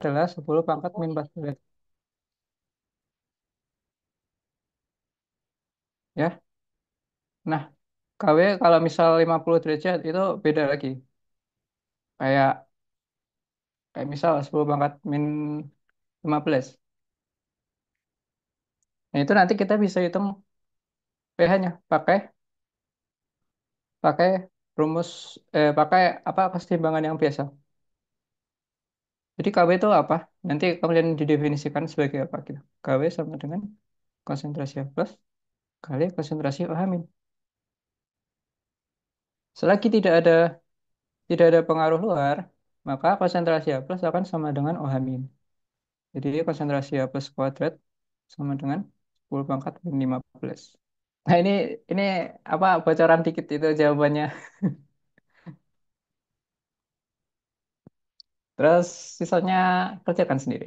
adalah 10 pangkat min 14. Ya. Nah, KW kalau misal 50 derajat itu beda lagi. Kayak kayak misal 10 pangkat min 15. Nah, itu nanti kita bisa hitung pH-nya pakai rumus pakai apa kesetimbangan yang biasa. Jadi KW itu apa? Nanti kemudian didefinisikan sebagai apa gitu. KW sama dengan konsentrasi A plus kali konsentrasi OH min. Selagi tidak ada pengaruh luar, maka konsentrasi A plus akan sama dengan OH min. Jadi konsentrasi A plus kuadrat sama dengan 10 pangkat min 15. Nah, ini apa bocoran dikit itu jawabannya. Terus sisanya kerjakan sendiri.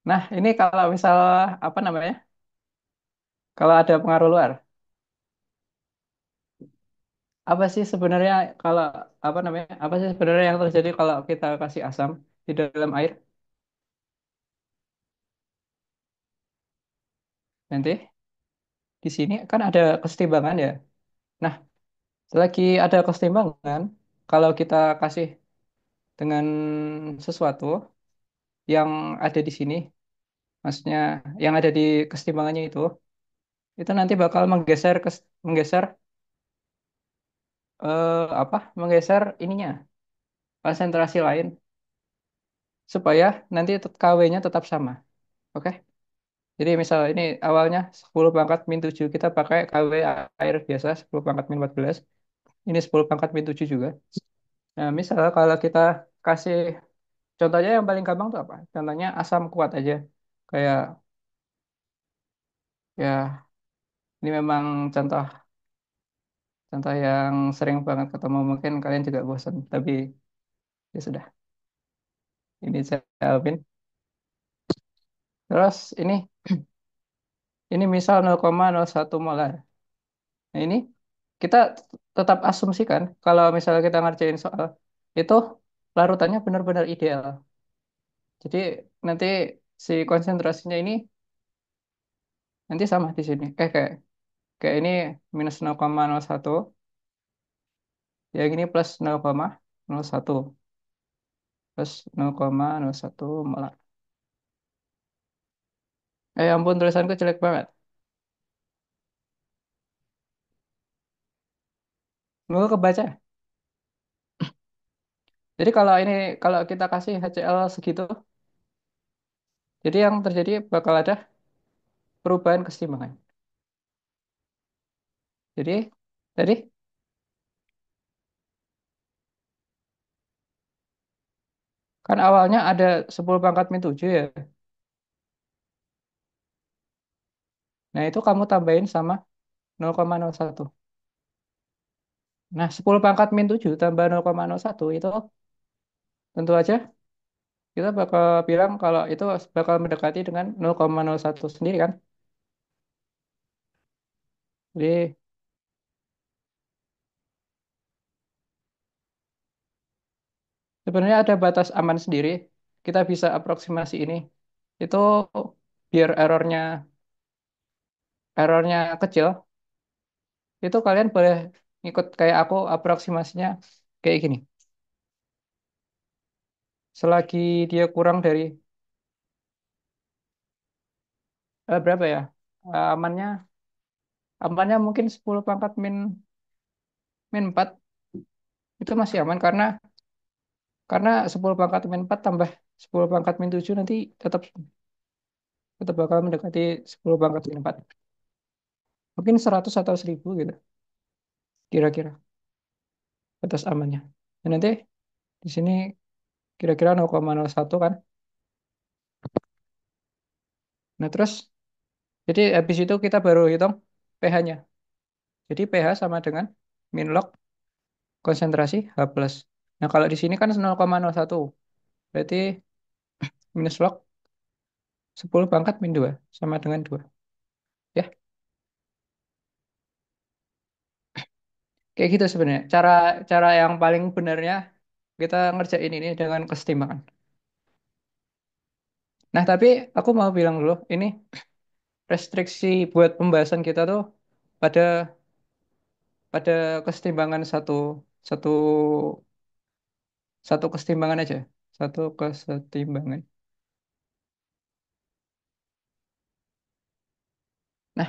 Nah, ini kalau misal apa namanya? Kalau ada pengaruh luar, apa sih sebenarnya kalau apa namanya? Apa sih sebenarnya yang terjadi kalau kita kasih asam di dalam air? Nanti di sini kan ada kesetimbangan ya. Nah, selagi ada kesetimbangan, kalau kita kasih dengan sesuatu yang ada di sini, maksudnya yang ada di kesetimbangannya itu nanti bakal menggeser apa? Menggeser ininya konsentrasi lain supaya nanti KW-nya tetap sama. Oke? Jadi misal ini awalnya 10 pangkat min 7 kita pakai KW air biasa 10 pangkat min 14. Ini 10 pangkat min 7 juga. Nah, misal kalau kita kasih contohnya yang paling gampang tuh apa? Contohnya asam kuat aja. Kayak ya ini memang contoh contoh yang sering banget ketemu mungkin kalian juga bosan. Tapi ya sudah. Ini saya Alvin. Terus ini misal 0,01 molar. Nah, ini kita tetap asumsikan kalau misalnya kita ngerjain soal itu larutannya benar-benar ideal. Jadi nanti si konsentrasinya ini nanti sama di sini. Kayak kayak ini minus 0,01, yang ini plus 0,01 plus 0,01 molar. Ampun tulisanku jelek banget. Nggak kebaca. Jadi kalau kita kasih HCl segitu, jadi yang terjadi bakal ada perubahan kesetimbangan. Jadi tadi kan awalnya ada 10 pangkat min 7 ya. Nah, itu kamu tambahin sama 0,01. Nah, 10 pangkat min 7 tambah 0,01 itu tentu aja kita bakal bilang kalau itu bakal mendekati dengan 0,01 sendiri kan. Jadi sebenarnya ada batas aman sendiri. Kita bisa aproksimasi ini. Itu biar errornya kecil, itu kalian boleh ikut kayak aku aproksimasinya kayak gini. Selagi dia kurang dari berapa ya? Amannya amannya mungkin 10 pangkat min 4 itu masih aman karena 10 pangkat min 4 tambah 10 pangkat min 7 nanti tetap tetap bakal mendekati 10 pangkat min 4. Mungkin 100 atau 1000 gitu kira-kira batas amannya. Dan nanti di sini kira-kira 0,01 kan. Nah, terus jadi habis itu kita baru hitung pH-nya. Jadi pH sama dengan min log konsentrasi H plus. Nah, kalau di sini kan 0,01. Berarti minus log 10 pangkat min 2 sama dengan 2. Ya, kayak gitu sebenarnya. Cara cara yang paling benarnya kita ngerjain ini dengan kesetimbangan. Nah, tapi aku mau bilang dulu, ini restriksi buat pembahasan kita tuh pada pada kesetimbangan satu satu satu kesetimbangan aja. Satu kesetimbangan. Nah,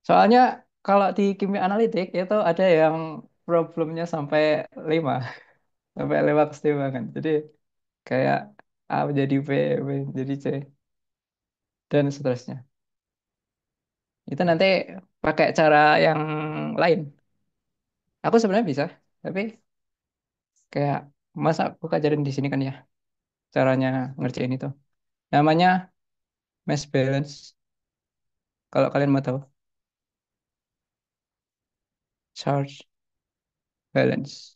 soalnya kalau di kimia analitik itu ada yang problemnya sampai 5 sampai 5 kesetimbangan. Jadi kayak A menjadi B, B menjadi C, dan seterusnya. Itu nanti pakai cara yang lain. Aku sebenarnya bisa, tapi kayak masa aku ajarin di sini kan ya caranya ngerjain itu. Namanya mass balance. Kalau kalian mau tahu, charge balance.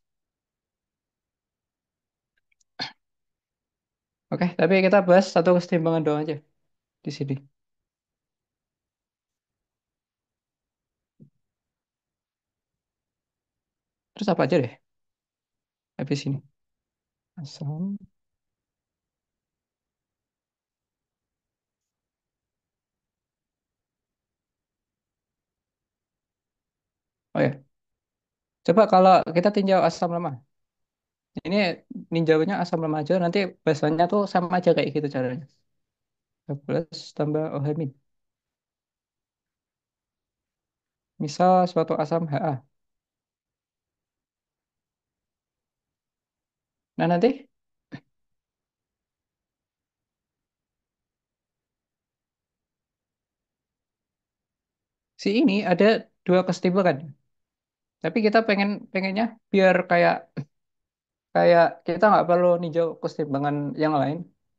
Oke, tapi kita bahas satu kesetimbangan doang aja di sini. Terus apa aja deh habis ini? Asam. Oh ya, coba kalau kita tinjau asam lemah. Ini ninjaunya asam lemah aja, nanti bahasanya tuh sama aja kayak gitu caranya. Plus tambah OH min. Misal suatu asam Ha. Nah nanti si ini ada dua kesetimbangan. Tapi kita pengennya biar kayak kayak kita nggak perlu ninjau kesetimbangan yang lain.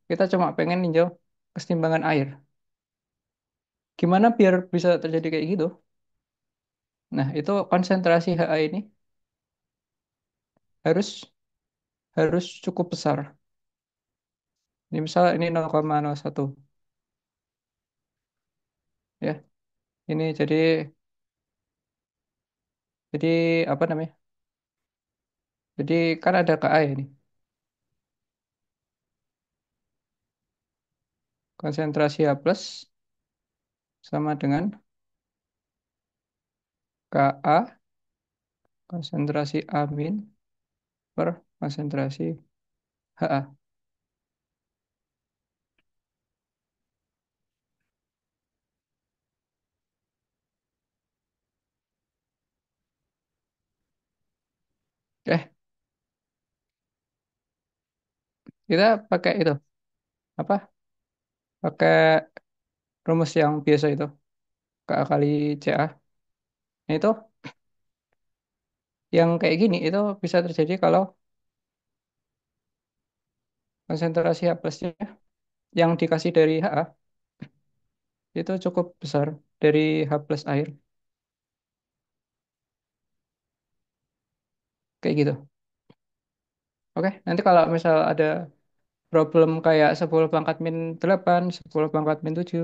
Kita cuma pengen ninjau kesetimbangan air. Gimana biar bisa terjadi kayak gitu? Nah, itu konsentrasi Ha ini harus harus cukup besar. Ini misal ini 0,01 ya. Ini jadi apa namanya? Jadi kan ada Ka ini. Konsentrasi H plus sama dengan Ka konsentrasi amin per konsentrasi Ha. Eh, kita pakai itu apa? Pakai rumus yang biasa itu. Ka kali Ca. Nah, itu yang kayak gini itu bisa terjadi kalau konsentrasi H plusnya yang dikasih dari Ha itu cukup besar dari H plus air. Kayak gitu. Oke, nanti kalau misal ada problem kayak 10 pangkat min 8, 10 pangkat min 7,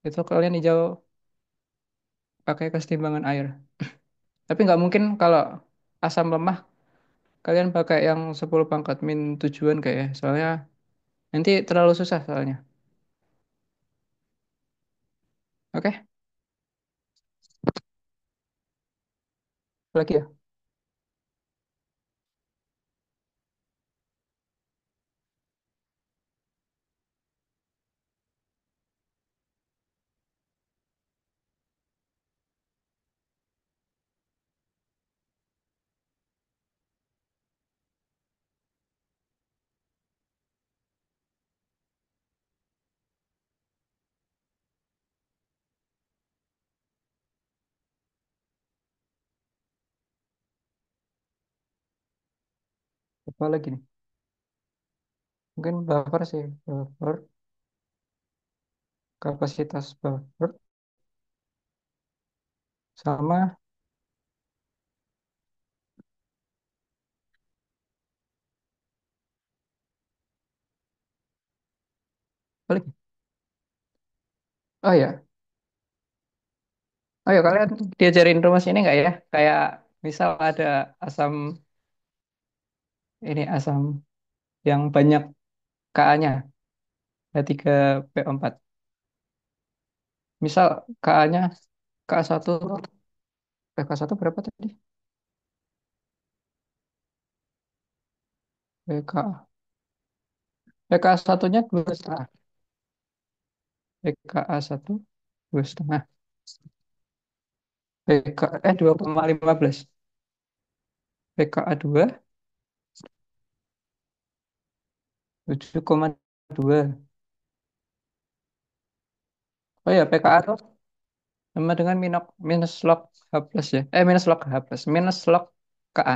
itu kalian hijau pakai kesetimbangan air. Tapi nggak mungkin kalau asam lemah kalian pakai yang 10 pangkat min tujuan kayak ya. Soalnya nanti terlalu susah soalnya. Oke, lagi ya. Apa lagi nih? Mungkin buffer sih. Buffer, kapasitas buffer, sama apa lagi? Oh ya, oh ya kalian diajarin rumus ini nggak ya? Kayak misal ada asam ini asam yang banyak Ka-nya, H3PO4. Misal Ka-nya Ka1, K1 berapa tadi? PK, PK1-nya 2,5. PKA1 2,5. PK, 2,15. PKA2 7,2. Oh ya, PKA tuh sama dengan minus log H plus ya. Minus log H plus. Minus log KA.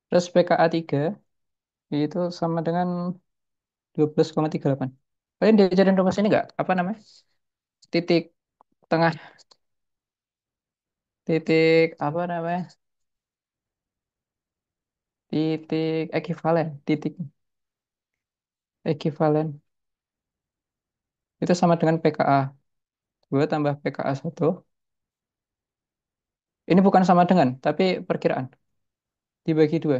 Terus PKA3 itu sama dengan 12,38. Kalian diajarin rumus ini nggak? Apa namanya? Titik tengah, titik apa namanya? Titik ekivalen, titik ekivalen. Itu sama dengan PKA 2 tambah PKA 1. Ini bukan sama dengan, tapi perkiraan. Dibagi 2.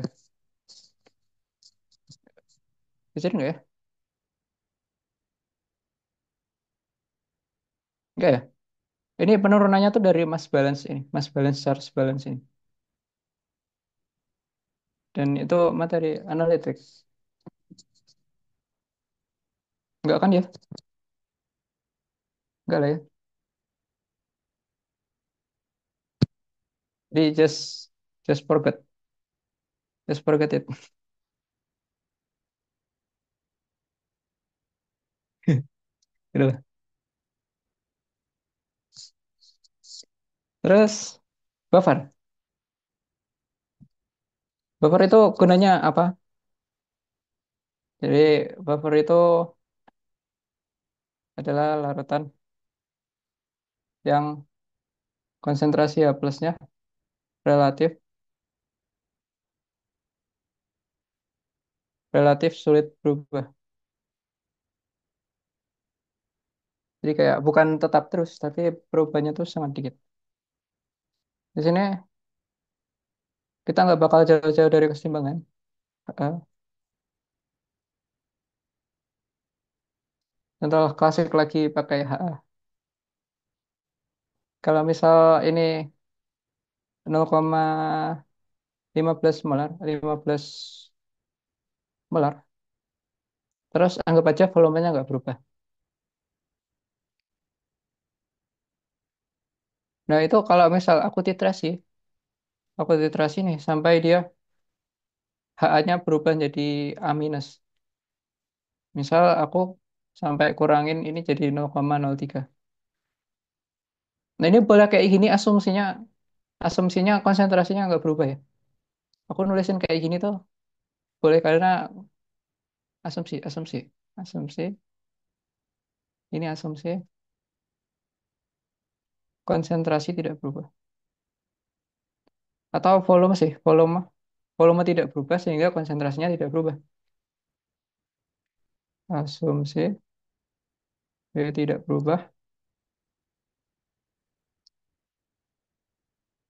Bisa nggak ya? Enggak ya? Ini penurunannya tuh dari mass balance ini. Mass balance, charge balance ini. Dan itu materi analitik. Enggak kan ya? Enggak lah ya. Jadi just forget. Just forget it. Gitu lah. Terus buffer. Buffer itu gunanya apa? Jadi buffer itu adalah larutan yang konsentrasi H plusnya relatif relatif sulit berubah. Jadi kayak bukan tetap terus, tapi perubahannya tuh sangat dikit. Di sini kita nggak bakal jauh-jauh dari keseimbangan. Eh, Contoh klasik lagi pakai HA. Kalau misal ini 0,15 molar, 15 molar, terus anggap aja volumenya nggak berubah. Nah itu kalau misal aku titrasi nih sampai dia HA-nya berubah jadi A minus. Misal aku sampai kurangin ini jadi 0,03. Nah ini boleh kayak gini asumsinya, asumsinya konsentrasinya nggak berubah ya. Aku nulisin kayak gini tuh boleh karena asumsi, asumsi, asumsi. Ini asumsi konsentrasi tidak berubah. Atau volume sih, volume tidak berubah sehingga konsentrasinya tidak berubah. Asumsi V tidak berubah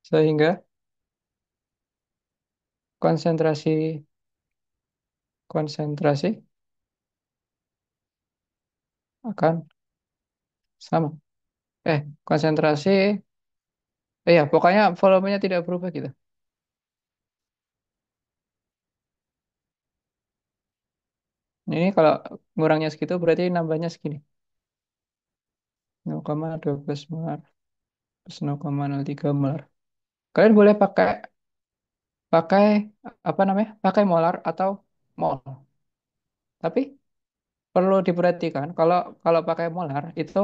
sehingga konsentrasi konsentrasi akan sama. Konsentrasi, ya pokoknya volumenya tidak berubah gitu. Ini kalau ngurangnya segitu berarti nambahnya segini. 0,12 molar plus 0,03 molar. Kalian boleh pakai pakai apa namanya? Pakai molar atau mol. Tapi perlu diperhatikan kalau kalau pakai molar itu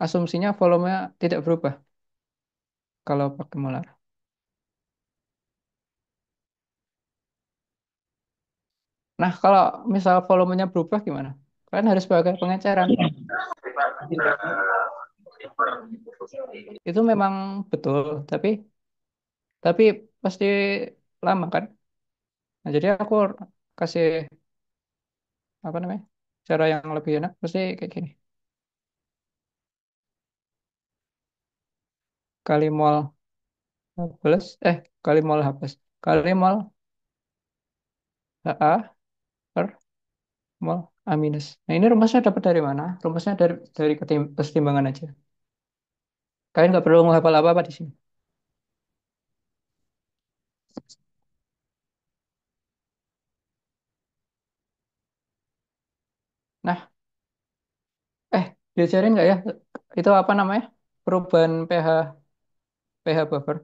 asumsinya volumenya tidak berubah kalau pakai molar. Nah, kalau misal volumenya berubah gimana? Kalian harus pakai pengecaran. Itu memang betul, tapi pasti lama kan? Nah, jadi aku kasih apa namanya? Cara yang lebih enak pasti kayak gini. Kali mol H plus, kali mol H plus. Kali mol HA per mol A minus. Nah ini rumusnya dapat dari mana? Rumusnya dari kesetimbangan aja. Kalian nggak perlu menghafal apa-apa di sini. Nah, diajarin nggak ya? Itu apa namanya? Perubahan pH buffer.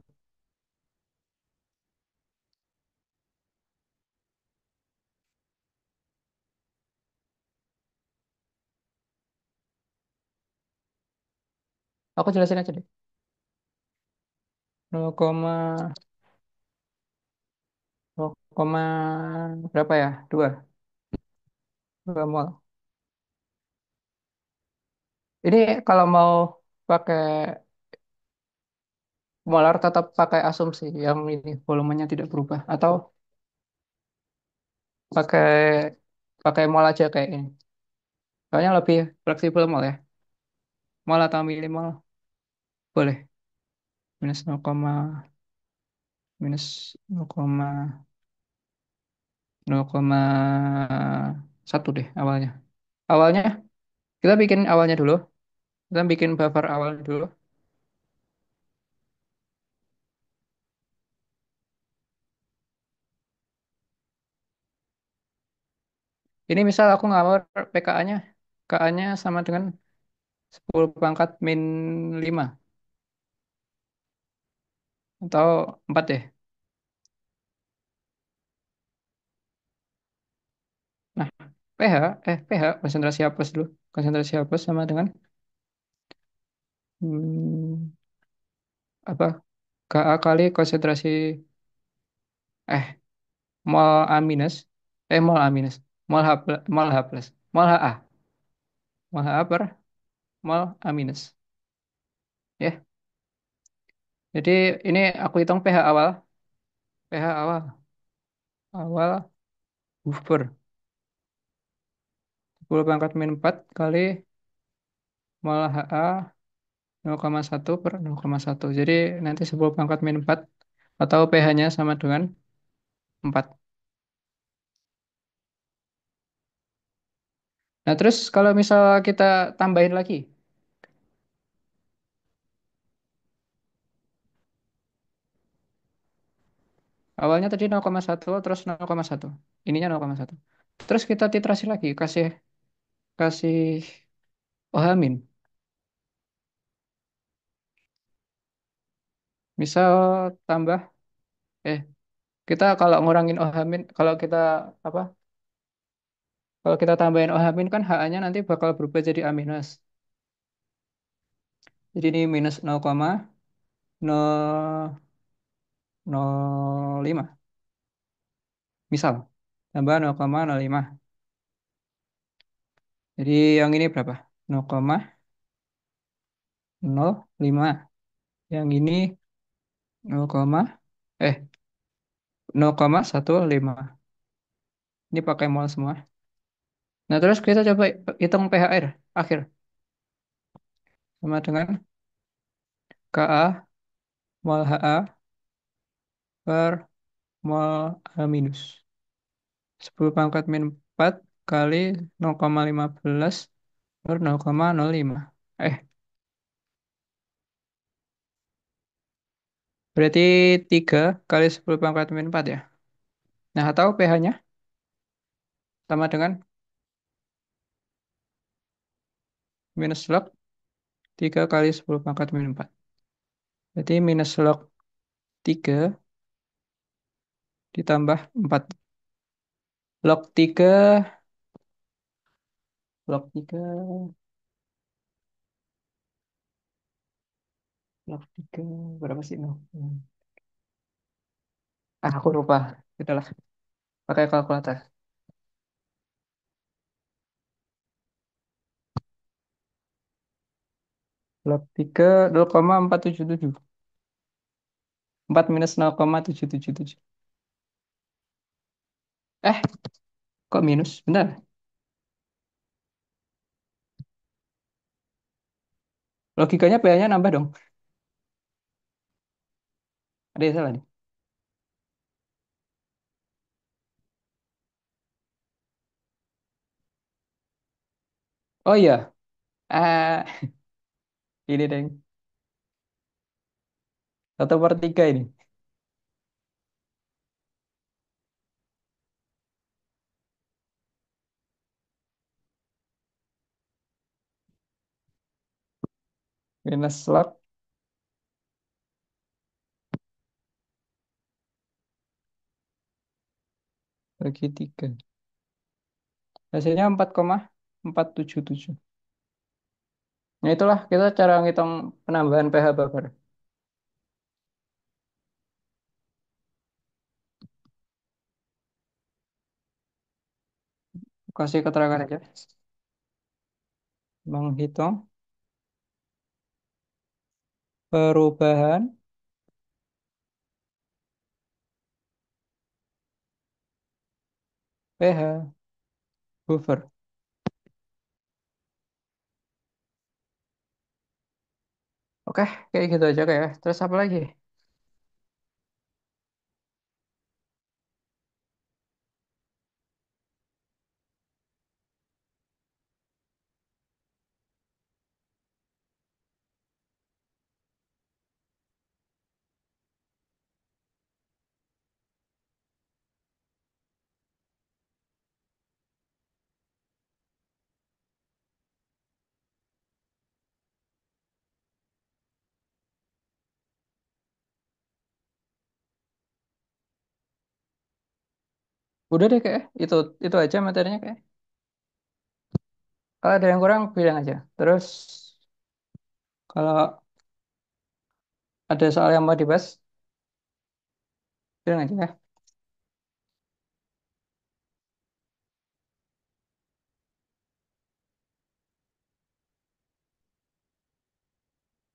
Aku jelasin aja deh. 0, berapa ya? 2 mol. Ini kalau mau pakai molar tetap pakai asumsi yang ini volumenya tidak berubah atau pakai pakai mol aja kayak ini. Soalnya lebih fleksibel mol ya. Mol atau milimol boleh. Minus 0,1 deh awalnya. Awalnya kita bikin awalnya dulu. Kita bikin buffer awalnya dulu. Ini misal aku ngambil PKA-nya. KA-nya sama dengan 10 pangkat min 5 atau 4 deh. Nah, pH konsentrasi hapus dulu. Konsentrasi hapus sama dengan hmm, apa? Ka kali konsentrasi eh mol A minus mol A minus mol H plus mol HA per mol A minus ya. Jadi ini aku hitung pH awal buffer 10 pangkat min 4 kali mol HA 0,1 per 0,1. Jadi nanti 10 pangkat min 4 atau pH-nya sama dengan 4. Nah, terus kalau misal kita tambahin lagi, awalnya tadi 0,1 terus 0,1. Ininya 0,1. Terus kita titrasi lagi, kasih kasih OH min. Misal tambah eh kita kalau ngurangin OH min, apa? Kalau kita tambahin OH min kan HA-nya nanti bakal berubah jadi A minus. Jadi ini minus 0,005. Misal tambah 0,05. Jadi yang ini berapa? 0,05. Yang ini 0, eh 0,15. Ini pakai mol semua. Nah, terus kita coba hitung pH air akhir sama dengan Ka mol Ha per mol A minus. 10 pangkat min 4 kali 0,15 per 0,05. Eh, berarti 3 kali 10 pangkat min 4 ya. Nah, atau pH-nya sama dengan minus log 3 kali 10 pangkat min 4. Berarti minus log 3 ditambah 4. Log 3, log 3, log 3, berapa sih? No? Aku lupa. Itulah, pakai kalkulator. Log 3, 0,477. 4 minus 0,777. Eh, kok minus? Benar. Logikanya pH-nya nambah dong. Ada yang salah nih. Oh iya, ah ini deh, 1/3 ini. Minus log bagi 3. Hasilnya 4,477. Nah itulah kita cara ngitung penambahan pH buffer. Kasih keterangan aja. Menghitung perubahan pH buffer. Oke, kayak gitu aja kayak. Terus apa lagi? Udah deh kayak. Itu aja materinya kayak. Kalau ada yang kurang bilang aja. Terus kalau ada soal yang mau dibahas, bilang aja ya.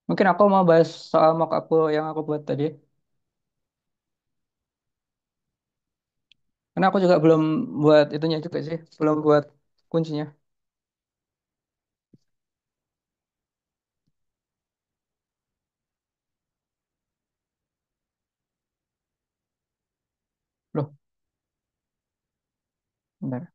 Mungkin aku mau bahas soal mock aku yang aku buat tadi. Karena aku juga belum buat itunya juga sih. Belum buat kuncinya. Loh, bentar.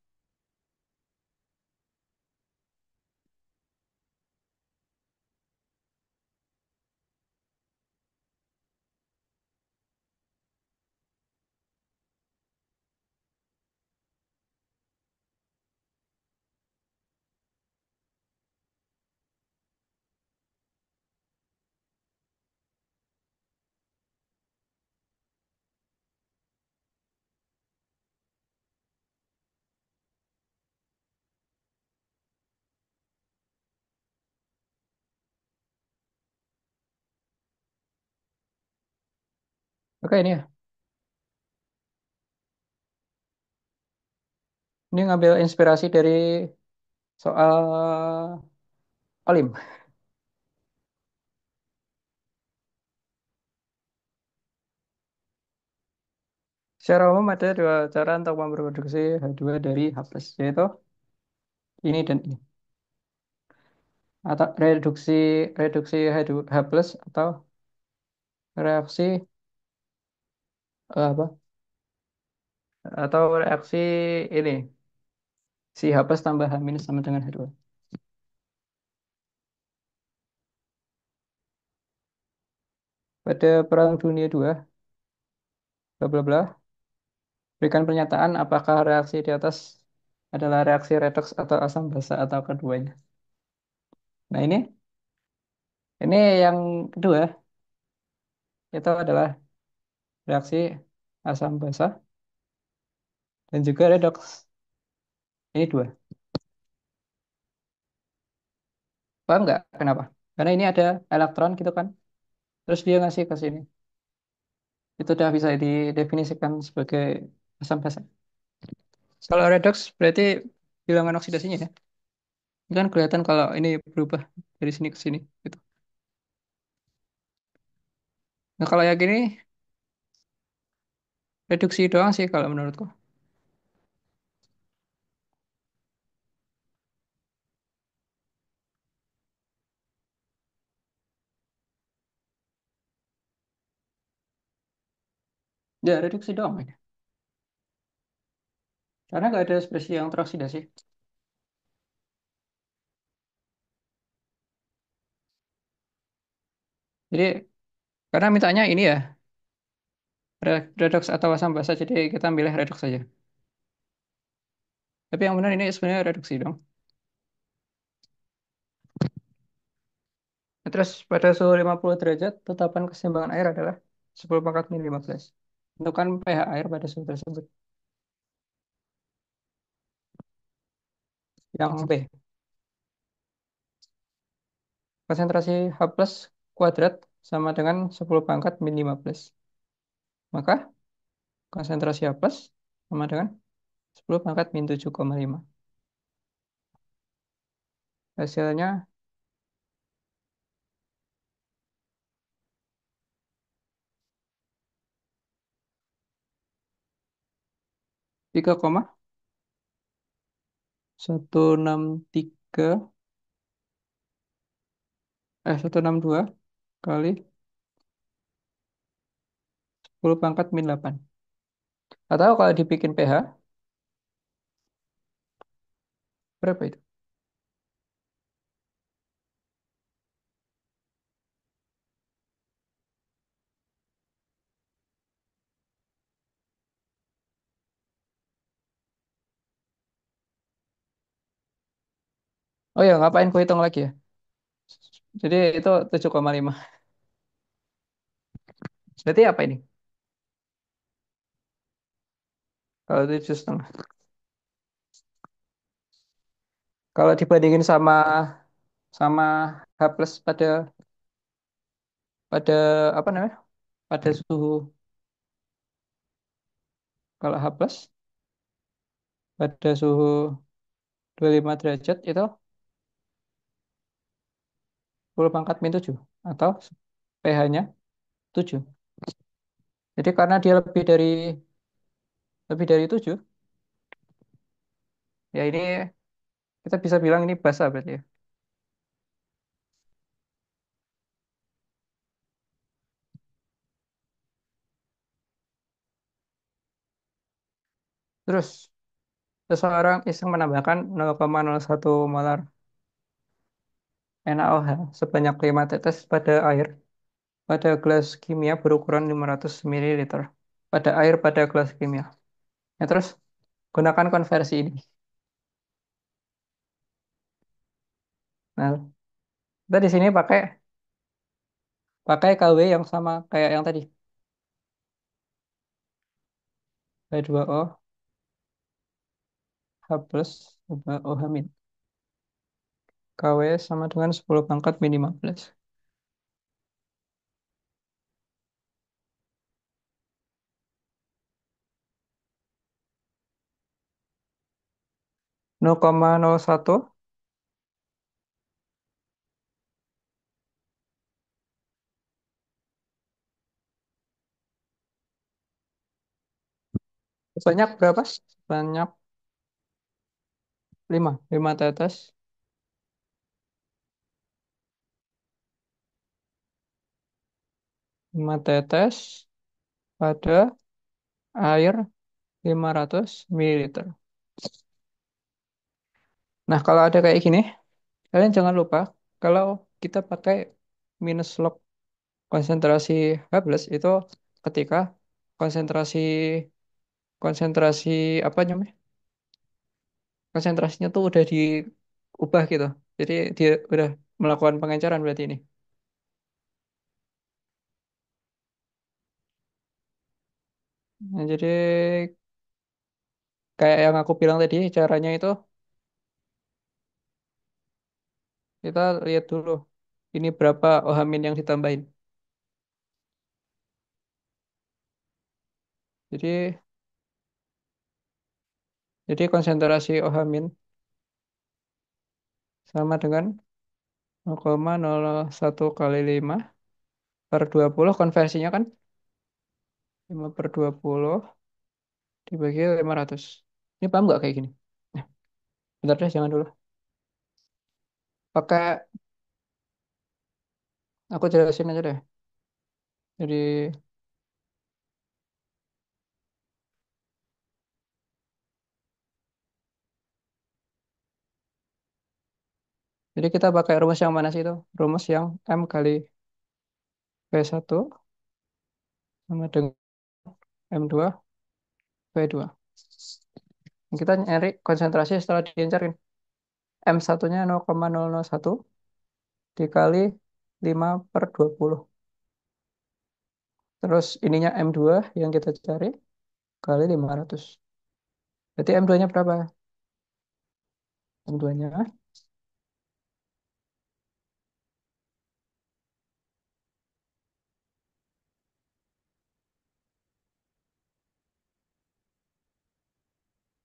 Oke ini ya. Ini ngambil inspirasi dari soal Olim. Secara umum ada dua cara untuk memproduksi H2 dari H+, yaitu ini dan ini. Atau reduksi reduksi H2, H+, atau reaksi apa? Atau reaksi ini si H+ tambah H- sama dengan H2. Pada Perang Dunia II, bla bla bla, berikan pernyataan apakah reaksi di atas adalah reaksi redoks atau asam basa atau keduanya. Nah ini yang kedua itu adalah reaksi asam basa dan juga redoks. Ini dua. Paham nggak kenapa? Karena ini ada elektron gitu kan. Terus dia ngasih ke sini. Itu udah bisa didefinisikan sebagai asam basa. Kalau redoks berarti bilangan oksidasinya ya. Ini kan kelihatan kalau ini berubah dari sini ke sini. Gitu. Nah kalau yang gini reduksi doang sih kalau menurutku. Ya, reduksi doang ini. Karena nggak ada ekspresi yang teroksidasi. Jadi, karena mintanya ini ya, redoks atau asam basa, jadi kita milih redoks saja. Tapi yang benar ini sebenarnya reduksi dong. Nah, terus pada suhu 50 derajat, tetapan keseimbangan air adalah 10 pangkat min 15. Tentukan pH air pada suhu tersebut. Yang B, konsentrasi H plus kuadrat sama dengan 10 pangkat min 15. Maka konsentrasi H plus sama dengan 10 pangkat min 7,5. Hasilnya 3,163 162 kali 10 pangkat min 8. Atau kalau dibikin pH, berapa itu? Oh ya, ngapain ku hitung lagi ya? Jadi itu 7,5. Berarti apa ini? Kalau 7,5. Kalau dibandingin sama sama H plus pada pada apa namanya? Pada suhu, kalau H plus pada suhu 25 derajat itu 10 pangkat min 7 atau pH-nya 7. Jadi karena dia lebih dari 7, ya ini kita bisa bilang ini basa berarti ya. Terus seseorang iseng menambahkan 0,01 molar NaOH sebanyak 5 tetes pada air pada gelas kimia berukuran 500 ml. Pada air pada gelas kimia. Ya, terus gunakan konversi ini. Nah, kita di sini pakai pakai KW yang sama kayak yang tadi. H2O, H plus, tambah OH min. KW sama dengan 10 pangkat min 15. 0,01 sebanyak berapa? Sebanyak 5 tetes. 5 tetes pada air 500 ml. Nah, kalau ada kayak gini, kalian jangan lupa kalau kita pakai minus log konsentrasi H plus itu ketika konsentrasi konsentrasi apa namanya? Konsentrasinya tuh udah diubah gitu. Jadi dia udah melakukan pengenceran berarti ini. Nah, jadi kayak yang aku bilang tadi caranya itu kita lihat dulu ini berapa OH- yang ditambahin. Jadi jadi konsentrasi OH- sama dengan 0,01 kali 5 per 20 konversinya kan 5 per 20 dibagi 500. Ini paham nggak kayak gini? Nah, bentar deh, jangan dulu. Pakai, aku jelasin aja deh. Jadi Jadi kita pakai rumus yang mana sih itu? Rumus yang M kali V1 sama dengan M2 V2. Kita nyari konsentrasi setelah diencerin. M1-nya 0,001 dikali 5/20. Terus ininya M2 yang kita cari kali 500. Berarti M2-nya berapa? M2-nya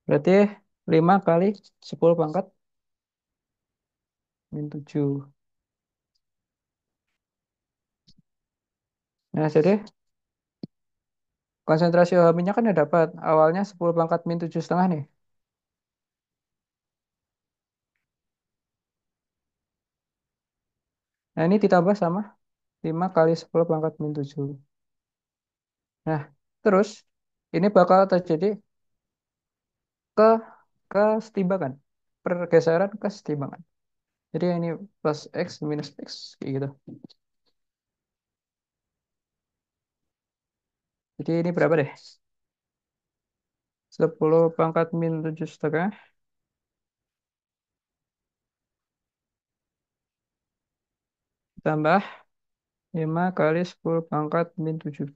berarti 5 kali 10 pangkat min 7. Nah, jadi konsentrasi OH minyak kan udah dapat. Awalnya 10 pangkat min 7,5 nih. Nah, ini ditambah sama 5 kali 10 pangkat min 7. Nah, terus ini bakal terjadi ke kesetimbangan. Pergeseran kesetimbangan. Jadi ini plus X minus X kayak gitu. Jadi ini berapa deh? 10 pangkat min 7,5 tambah 5 kali 10 pangkat min 7.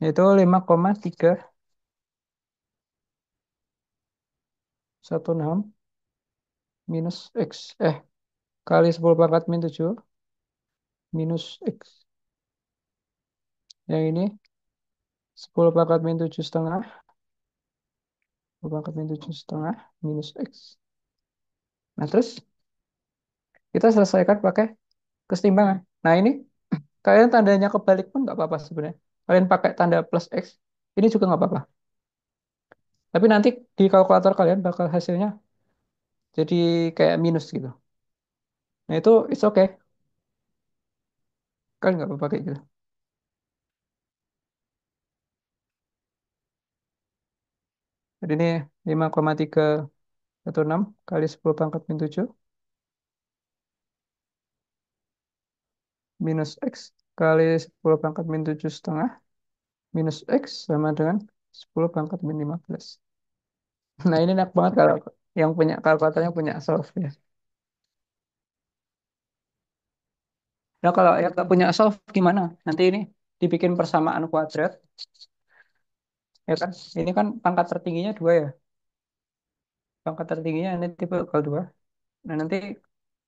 Itu 5,316 minus X. Kali 10 pangkat min 7 minus X. Yang ini 10 pangkat min 7,5. 10 pangkat min 7,5 minus X. Nah, terus kita selesaikan pakai kesetimbangan. Nah, ini kalian tandanya kebalik pun nggak apa-apa sebenarnya. Kalian pakai tanda plus X, ini juga nggak apa-apa. Tapi nanti di kalkulator kalian bakal hasilnya jadi kayak minus gitu. Nah, itu it's okay. Kalian nggak apa-apa kayak gitu. Jadi ini 5,316 kali 10 pangkat min 7 minus X kali 10 pangkat min 7,5 minus X sama dengan 10 pangkat min 15. Nah, ini enak banget kalau yang punya kalkulatornya punya solve ya. Nah, kalau yang nggak punya solve gimana? Nanti ini dibikin persamaan kuadrat, ya kan? Ini kan pangkat tertingginya 2 ya. Pangkat tertingginya ini tipe kalau 2. Nah, nanti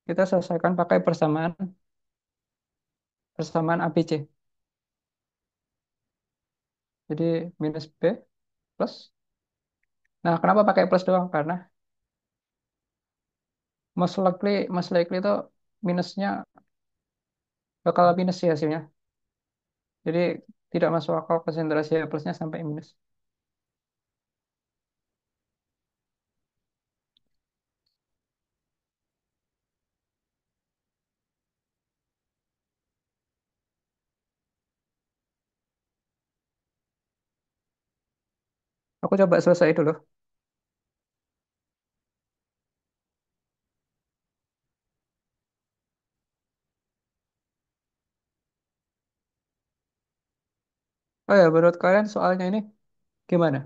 kita selesaikan pakai persamaan persamaan ABC. Jadi minus B plus. Nah, kenapa pakai plus doang? Karena most likely itu minusnya bakal minus sih hasilnya. Jadi tidak masuk akal konsentrasi plusnya sampai minus. Aku coba selesai dulu. Oh ya, menurut kalian soalnya ini gimana?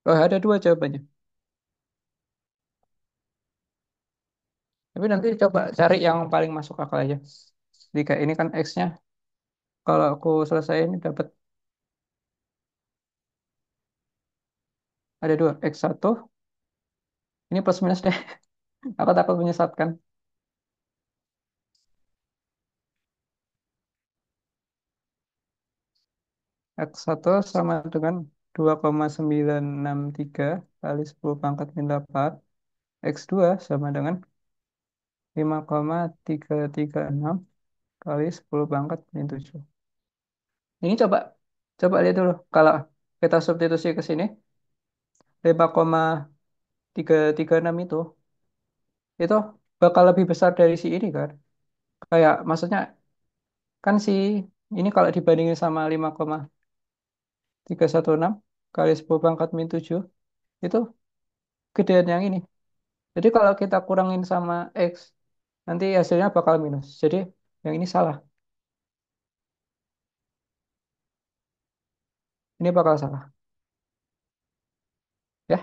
Oh, ada dua jawabannya. Tapi nanti coba cari yang paling masuk akal aja. Jadi kayak ini kan X-nya, kalau aku selesaiin dapat ada dua. X1, ini plus minus deh. Aku takut menyesatkan. X1 sama dengan 2,963 kali 10 pangkat min 8. X2 sama dengan 5,336 kali 10 pangkat min 7. Ini coba coba lihat dulu. Kalau kita substitusi ke sini, 5,336 itu bakal lebih besar dari si ini kan. Kayak maksudnya kan si ini kalau dibandingin sama 5,316 kali 10 pangkat min 7 itu gedean yang ini. Jadi kalau kita kurangin sama X, nanti hasilnya bakal minus. Jadi yang ini salah. Ini bakal salah. Ya.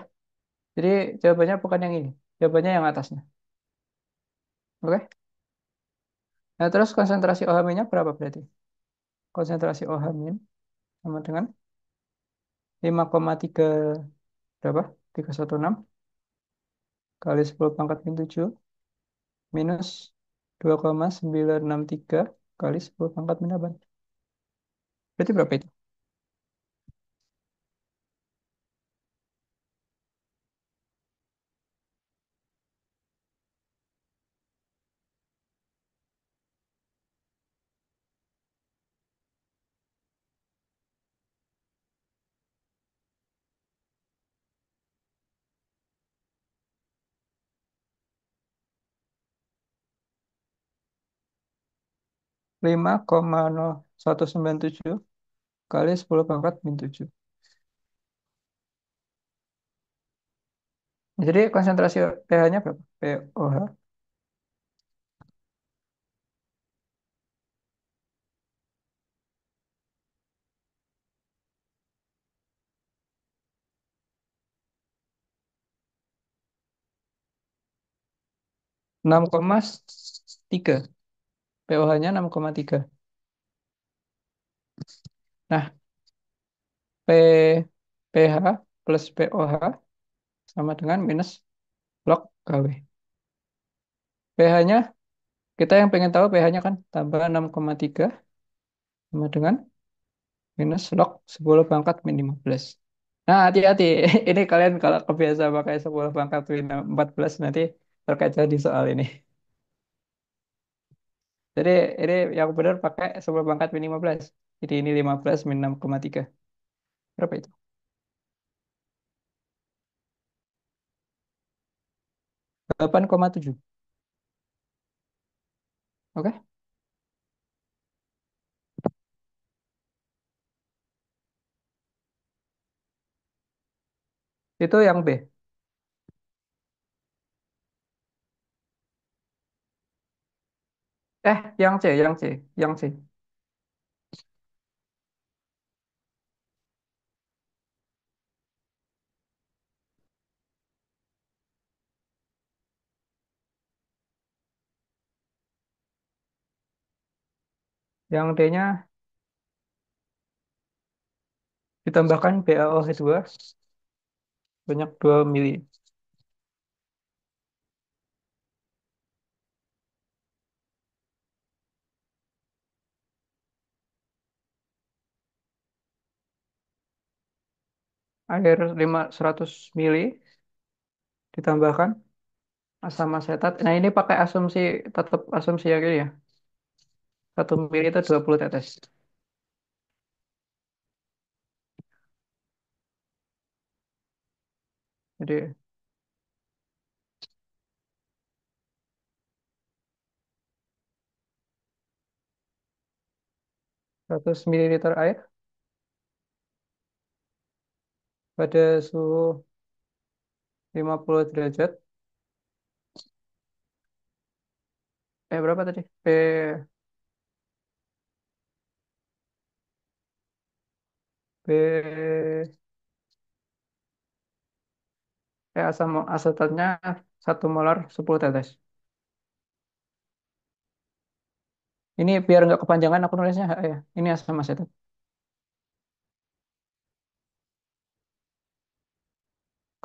Jadi jawabannya bukan yang ini. Jawabannya yang atasnya. Oke? Nah, terus konsentrasi OH-nya berapa berarti? Konsentrasi OH- sama dengan 5,3 berapa? 316 kali 10 pangkat min 7 minus 2,963 kali 10 pangkat min 8. Berarti berapa itu? 5,0197 kali 10 pangkat min 7. Jadi konsentrasi pH-nya berapa? pOH 6,3. pOH-nya 6,3. Nah, P, pH plus pOH sama dengan minus log KW. pH-nya, kita yang pengen tahu pH-nya kan tambah 6,3 sama dengan minus log 10 pangkat min 15. Nah, hati-hati. Ini kalian kalau kebiasa pakai 10 pangkat min 14 nanti terkecoh di soal ini. Jadi ini yang benar pakai 10 pangkat min 15. Jadi ini 15 min 6,3. Berapa itu? 8,7. Oke? Itu yang B. Yang C, yang C, yang C. Yang D-nya ditambahkan BaOH2 banyak 2 mili. Air 100 mili ditambahkan asam asetat. Nah, ini pakai asumsi, tetap asumsi yang ini ya. 1 mili itu 20 tetes. Jadi 100 mililiter air pada suhu 50 derajat. Berapa tadi? B, asam asetatnya 1 molar 10 tetes. Ini biar nggak kepanjangan aku nulisnya HA ya. Ini asam asetat.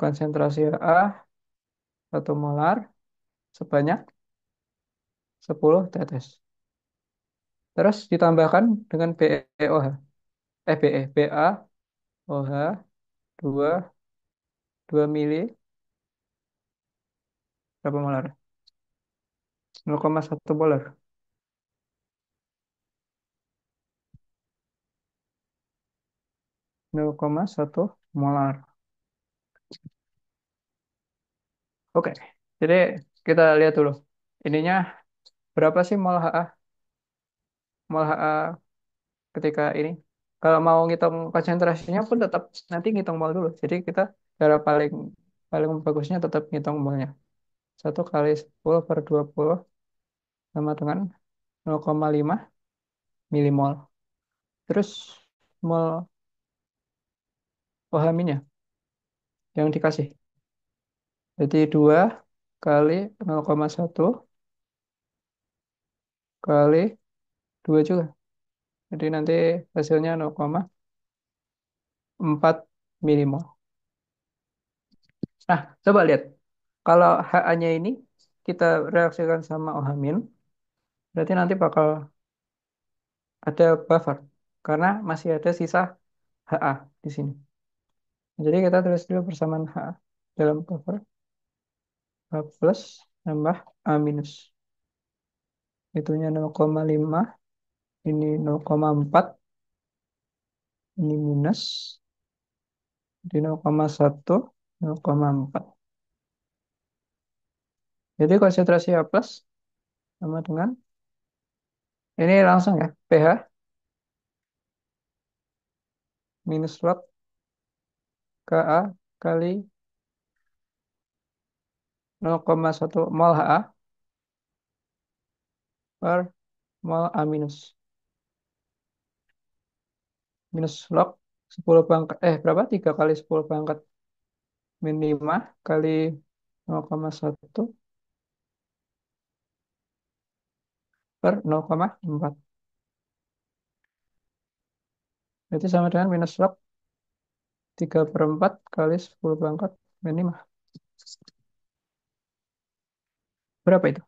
Konsentrasi HA 1 molar sebanyak 10 tetes. Terus ditambahkan dengan BeOH. BaOH 2 mili berapa molar? 0,1 molar. 0,1 molar. Oke. Jadi kita lihat dulu. ininya berapa sih mol HA? Mol HA ketika ini. Kalau mau ngitung konsentrasinya pun tetap nanti ngitung mol dulu. Jadi kita cara paling paling bagusnya tetap ngitung molnya. 1 kali 10 per 20 sama dengan 0,5 milimol. Terus mol OH minnya yang dikasih. Jadi 2 kali 0,1 kali 2 juga. Jadi nanti hasilnya 0,4 milimol. Nah, coba lihat. Kalau HA-nya ini kita reaksikan sama OH min, berarti nanti bakal ada buffer. Karena masih ada sisa HA di sini. Jadi kita tulis dulu persamaan HA dalam buffer. A plus tambah A minus. Itunya 0,5, ini 0,4, ini minus, di 0,1, 0,4. Jadi konsentrasi A plus sama dengan, ini langsung ya, pH minus log Ka kali 0,1 mol Ha per mol A minus. Minus log 10 pangkat, berapa? 3 kali 10 pangkat min 5 kali 0,1 per 0,4. Berarti sama dengan minus log 3/4 kali 10 pangkat min 5. Berapa itu?